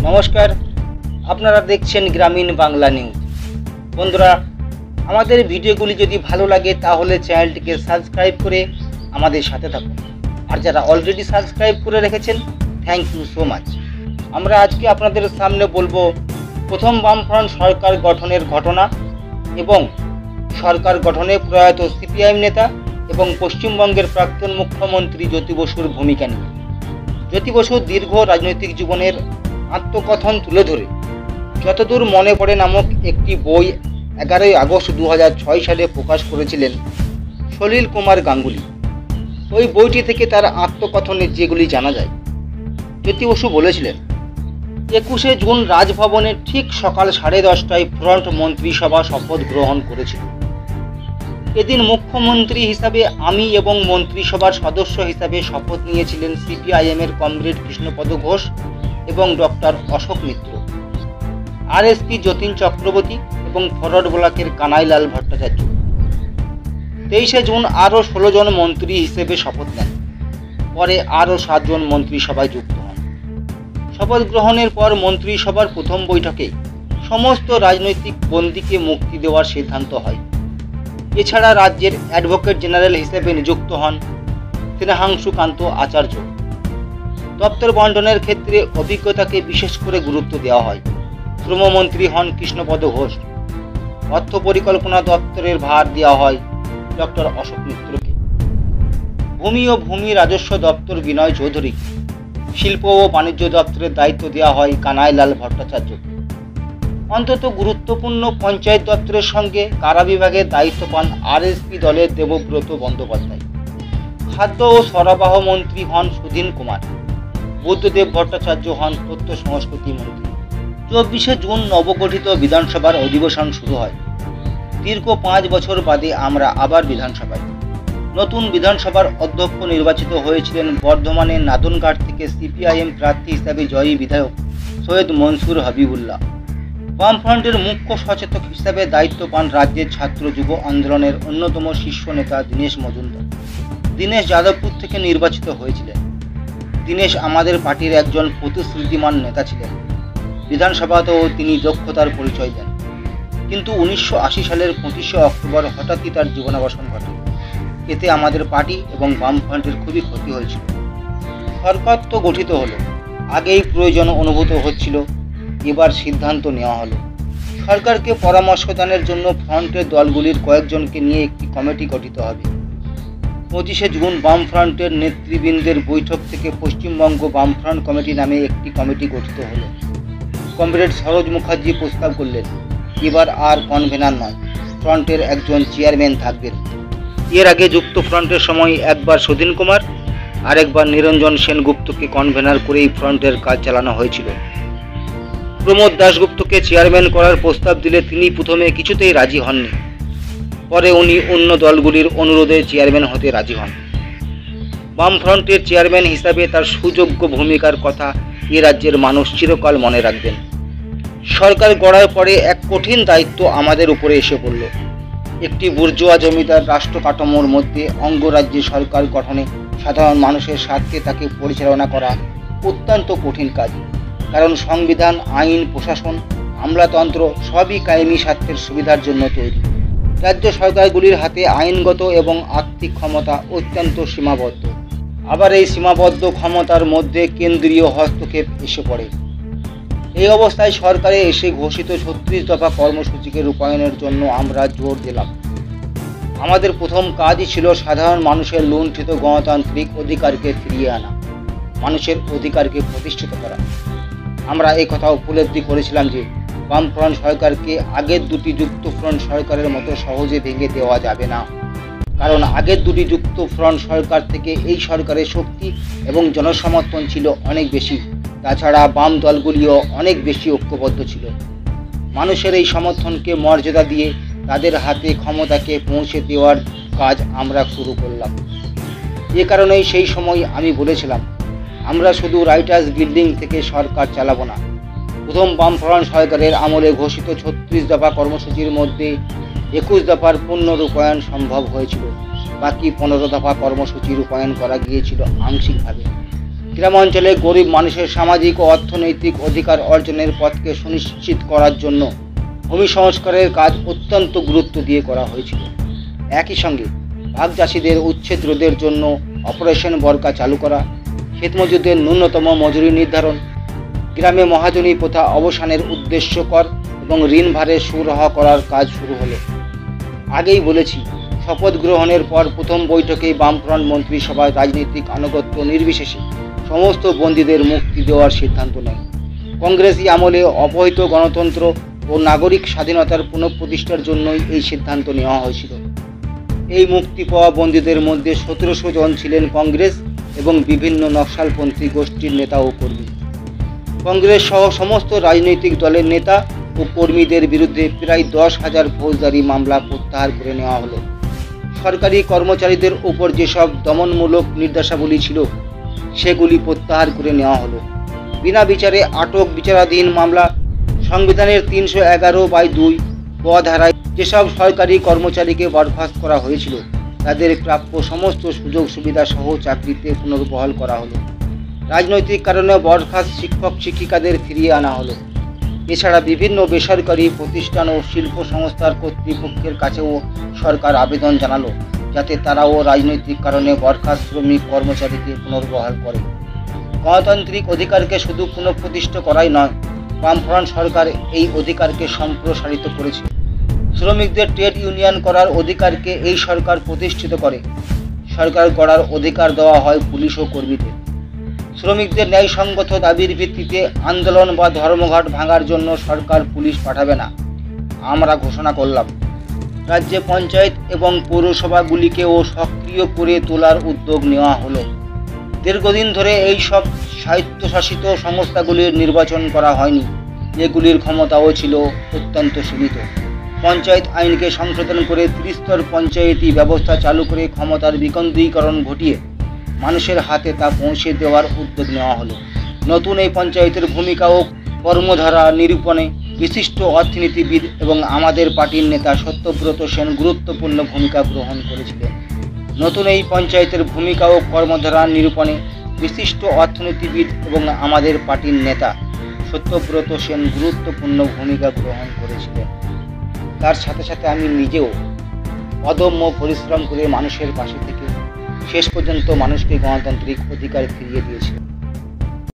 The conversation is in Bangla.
নমস্কার, আপনারা দেখছেন গ্রামীণ বাংলা নিউজ। বন্ধুরা, আমাদের ভিডিওগুলি যদি ভালো লাগে তাহলে চ্যানেলটিকে সাবস্ক্রাইব করে আমাদের সাথে থাকুন। আর যারা অলরেডি সাবস্ক্রাইব করে রেখেছেন, থ্যাংক ইউ সো মাচ। আমরা আজকে আপনাদের সামনে বলবো প্রথম বামফ্রন্ট সরকার গঠনের ঘটনা এবং সরকার গঠনে প্রয়াত সিপিআইএম নেতা এবং পশ্চিমবঙ্গের প্রাক্তন মুখ্যমন্ত্রী জ্যোতি বসুর ভূমিকা নিয়ে। জ্যোতি বসুর দীর্ঘ রাজনৈতিক জীবনের আত্মকথন তুলে ধরে যতদূর মনে পড়ে নামক একটি বই 11ই আগস্ট 2006 সালে প্রকাশ করেছিলেন সলিল কুমার গাঙ্গুলি। ওই বইটি থেকে তার আত্মকথনে যেগুলি জানা যায়, জ্যোতি বসু বলেছিলেন, 21শে জুন রাজভবনে ঠিক সকাল 10:30টায় ফ্রন্ট মন্ত্রিসভা শপথ গ্রহণ করেছিল। এদিন মুখ্যমন্ত্রী হিসাবে আমি এবং মন্ত্রিসভার সদস্য হিসাবে শপথ নিয়েছিলেন সিপিআইএমের কমরেড কৃষ্ণপদ ঘোষ এবং ডক্টর অশোক মিত্র, আরএসপি যতীন চক্রবর্তী এবং ফরওয়ার্ড ব্লকের কানাইলাল ভট্টাচার্য। 23শে জুন আরও 16 জন মন্ত্রী হিসেবে শপথ নেন। পরে আরও 7 জন মন্ত্রিসভায় যুক্ত হন। শপথ গ্রহণের পর মন্ত্রিসভার প্রথম বৈঠকে সমস্ত রাজনৈতিক বন্দীকে মুক্তি দেওয়ার সিদ্ধান্ত হয়। এছাড়া রাজ্যের অ্যাডভোকেট জেনারেল হিসেবে নিযুক্ত হন স্নেহাংশুকান্ত আচার্য। দপ্তর বন্টনের ক্ষেত্রে অভিজ্ঞতাকে বিশেষ করে গুরুত্ব দেওয়া হয়। শ্রমমন্ত্রী হন কৃষ্ণপদ ঘোষ। অর্থ পরিকল্পনা দপ্তরের ভার দেওয়া হয় ডক্টর অশোক মিত্রকে। ভূমি ও ভূমি রাজস্ব দপ্তর বিনয় চৌধুরীকে। শিল্প ও বাণিজ্য দপ্তরের দায়িত্ব দেওয়া হয় কানাইলাল ভট্টাচার্যকে। অন্তত গুরুত্বপূর্ণ পঞ্চায়েত দপ্তরের সঙ্গে কারা বিভাগের দায়িত্ব পান আরএসপি দলের দেবব্রত বন্দ্যোপাধ্যায়। খাদ্য ও সরবরাহ মন্ত্রী হন সুধীন কুমার। বুদ্ধদেব ভট্টাচার্য হন তথ্য সংস্কৃতি মন্ত্রী। 24শে জুন নবগঠিত বিধানসভার অধিবেশন শুরু হয়। দীর্ঘ 5 বছর বাদে আমরা আবার বিধানসভায়। নতুন বিধানসভার অধ্যক্ষ নির্বাচিত হয়েছিলেন বর্ধমানের নাদনঘাট থেকে সিপিআইএম প্রার্থী হিসাবে জয়ী বিধায়ক সৈয়দ মনসুর হাবিবুল্লাহ। বামফ্রন্টের মুখ্য সচেতক হিসাবে দায়িত্ব পান রাজ্যের ছাত্র যুব আন্দোলনের অন্যতম শীর্ষ নেতা দীনেশ মজুমদার। দীনেশ যাদবপুর থেকে নির্বাচিত হয়েছিলেন। দীনেশ আমাদের পার্টির একজন প্রতিশ্রুতিমান নেতা ছিলেন। বিধানসভাতেও তিনি দক্ষতার পরিচয় দেন। কিন্তু 1980 সালের 25শে অক্টোবর হঠাৎই তার জীবনাবসান ঘটে। এতে আমাদের পার্টি এবং বামফ্রন্টের খুবই ক্ষতি হয়েছিল। সরকার তো গঠিত হলো, আগেই প্রয়োজন অনুভূত হচ্ছিল, এবার সিদ্ধান্ত নেওয়া হলো সরকারকে পরামর্শদানের জন্য ফ্রন্টের দলগুলির কয়েকজনকে নিয়ে একটি কমিটি গঠিত হবে। 25শে জুন বামফ্রন্টের নেতৃবৃন্দের বৈঠক থেকে পশ্চিমবঙ্গ বামফ্রন্ট কমিটি নামে একটি কমিটি গঠিত হলো। কমরেড সরোজ মুখার্জি প্রস্তাব করলেন, এবার আর কনভেনার নয়, ফ্রন্টের একজন চেয়ারম্যান থাকবেন। এর আগে যুক্ত ফ্রন্টের সময় একবার সুধীন কুমার আর একবার নিরঞ্জন সেনগুপ্তকে কনভেনার করেই ফ্রন্টের কাজ চালানো হয়েছিল। প্রমোদ দাশগুপ্তকে চেয়ারম্যান করার প্রস্তাব দিলে তিনি প্রথমে কিছুতেই রাজি হননি। পরে উনি অন্য দলগুলির অনুরোধে চেয়ারম্যান হতে রাজি হন। বামফ্রন্টের চেয়ারম্যান হিসাবে তার সুযোগ্য ভূমিকার কথা এ রাজ্যের মানুষ চিরকাল মনে রাখবেন। সরকার গড়ার পরে এক কঠিন দায়িত্ব আমাদের উপরে এসে পড়ল। একটি বুর্জোয়া জমিদার রাষ্ট্র কাঠামোর মধ্যে অঙ্গরাজ্যে সরকার গঠনে সাধারণ মানুষের স্বার্থে তাকে পরিচালনা করা অত্যন্ত কঠিন কাজ। কারণ সংবিধান, আইন, প্রশাসন, আমলাতন্ত্র সবই কায়েমি স্বার্থের সুবিধার জন্য তৈরি। রাজ্য সরকারগুলির হাতে আইনগত এবং আর্থিক ক্ষমতা অত্যন্ত সীমাবদ্ধ। আবার এই সীমাবদ্ধ ক্ষমতার মধ্যে কেন্দ্রীয় হস্তক্ষেপ এসে পড়ে। এই অবস্থায় সরকারে এসে ঘোষিত 36 দফা কর্মসূচিকে রূপায়ণের জন্য আমরা জোর দিলাম। আমাদের প্রথম কাজই ছিল সাধারণ মানুষের লুণ্ঠিত গণতান্ত্রিক অধিকারকে ফিরিয়ে আনা, মানুষের অধিকারকে প্রতিষ্ঠিত করা। আমরা এই কথা উপলব্ধি করেছিলাম যে বামফ্রন্ট সরকারকে আগের দুটি যুক্ত ফ্রন্ট সরকারের মতো সহজে ভেঙে দেওয়া যাবে না। কারণ আগের দুটি যুক্ত ফ্রন্ট সরকার থেকে এই সরকারের শক্তি এবং জনসমর্থন ছিল অনেক বেশি। তাছাড়া বাম দলগুলিও অনেক বেশি ঐক্যবদ্ধ ছিল। মানুষের এই সমর্থনকে মর্যাদা দিয়ে তাদের হাতে ক্ষমতাকে পৌঁছে দেওয়ার কাজ আমরা শুরু করলাম। এ কারণেই সেই সময় আমি বলেছিলাম, আমরা শুধু রাইটার্স বিল্ডিং থেকে সরকার চালাবো না। প্রথম বামফ্রন্ট সরকারের আমলে ঘোষিত 36 দফা কর্মসূচির মধ্যে 21 দফার পূর্ণ রূপায়ণ সম্ভব হয়েছিল। বাকি 15 দফা কর্মসূচি রূপায়ণ করা গিয়েছিল আংশিকভাবে। গ্রামাঞ্চলে গরিব মানুষের সামাজিক ও অর্থনৈতিক অধিকার অর্জনের পথকে সুনিশ্চিত করার জন্য ভূমি সংস্কারের কাজ অত্যন্ত গুরুত্ব দিয়ে করা হয়েছিল। একই সঙ্গে ভাগ চাষিদের উচ্ছেদ রোধের জন্য অপারেশন বরকা চালু করা, ক্ষেতমজুরদের ন্যূনতম মজুরি নির্ধারণ, গ্রামে মহাজনী প্রথা অবসানের উদ্দেশ্যকর এবং ঋণ ভারে সুরাহ করার কাজ শুরু হলো। আগেই বলেছি, শপথ গ্রহণের পর প্রথম বৈঠকেই বামফ্রন্ট মন্ত্রিসভায় রাজনৈতিক আনুগত্য নির্বিশেষে সমস্ত বন্দীদের মুক্তি দেওয়ার সিদ্ধান্ত নেয়। কংগ্রেসি আমলে অবহিত গণতন্ত্র ও নাগরিক স্বাধীনতার পুনঃপ্রতিষ্ঠার জন্যই এই সিদ্ধান্ত নেওয়া হয়েছিল। এই মুক্তি পাওয়া বন্দীদের মধ্যে 1700 জন ছিলেন কংগ্রেস এবং বিভিন্ন নকশালপন্থী গোষ্ঠীর নেতা ও কর্মী। কংগ্রেস সহ সমস্ত রাজনৈতিক দলের নেতা ও কর্মীদের বিরুদ্ধে প্রায় 10,000 ফৌজদারি মামলা প্রত্যাহার করে নেওয়া হলো। সরকারি কর্মচারীদের উপর যেসব দমনমূলক নির্দেশাবলী ছিল সেগুলি প্রত্যাহার করে নেওয়া হলো। বিনা বিচারে আটক বিচারাধীন মামলা, সংবিধানের 311/2 ক ধারায় যেসব সরকারি কর্মচারীকে বরখাস্ত করা হয়েছিল তাদের প্রাপ্য সমস্ত সুযোগ সুবিধা সহ চাকরিতে পুনর্বহাল করা হলো। রাজনৈতিক কারণে বরখাস্ত শিক্ষক শিক্ষিকাদের ফিরিয়ে আনা হলো। এছাড়া বিভিন্ন বেসরকারি প্রতিষ্ঠান ও শিল্প সংস্থার কর্তৃপক্ষের কাছেও সরকার আবেদন জানালো যাতে তারাও রাজনৈতিক কারণে বরখাস্ত শ্রমিক কর্মচারীকে পুনর্বহাল করে। গণতান্ত্রিক অধিকারকে শুধু পুনঃপ্রতিষ্ঠা করাই নয়, বামফ্রন্ট সরকার এই অধিকারকে সম্প্রসারিত করেছে। শ্রমিকদের ট্রেড ইউনিয়ন করার অধিকারকে এই সরকার প্রতিষ্ঠিত করে। সরকার গড়ার অধিকার দেওয়া হয় পুলিশ ও কর্মীদের। শ্রমিকদের ন্যায়সঙ্গত দাবির ভিত্তিতে আন্দোলন বা ধর্মঘট ভাঙার জন্য সরকার পুলিশ পাঠাবে না, আমরা ঘোষণা করলাম। রাজ্যে পঞ্চায়েত এবং পৌরসভাগুলিকেও সক্রিয় করে তোলার উদ্যোগ নেওয়া হলো। দীর্ঘদিন ধরে এই সব স্বায়ত্তশাসিত সংস্থাগুলির নির্বাচন করা হয়নি, এগুলির ক্ষমতাও ছিল অত্যন্ত সীমিত। পঞ্চায়েত আইনকে সংশোধন করে ত্রিস্তর পঞ্চায়েতি ব্যবস্থা চালু করে ক্ষমতার বিকেন্দ্রীকরণ ঘটিয়ে মানুষের হাতে তা পৌঁছে দেওয়ার উদ্যোগ নেওয়া হলো। নতুন এই পঞ্চায়েতের ভূমিকা ও কর্মধারা নিরূপণে বিশিষ্ট অর্থনীতিবিদ এবং আমাদের পার্টির নেতা সত্যব্রত সেন গুরুত্বপূর্ণ ভূমিকা গ্রহণ করেছিলেন। নতুন এই পঞ্চায়েতের ভূমিকা ও কর্মধারা নিরূপণে বিশিষ্ট অর্থনীতিবিদ এবং আমাদের পার্টির নেতা সত্যব্রত সেন গুরুত্বপূর্ণ ভূমিকা গ্রহণ করেছিলেন। তার সাথে সাথে আমি নিজেও অদম্য পরিশ্রম করে মানুষের পাশে থেকে শেষ পর্যন্ত মানুষকে গণতান্ত্রিক অধিকার ফিরিয়ে দিয়েছি।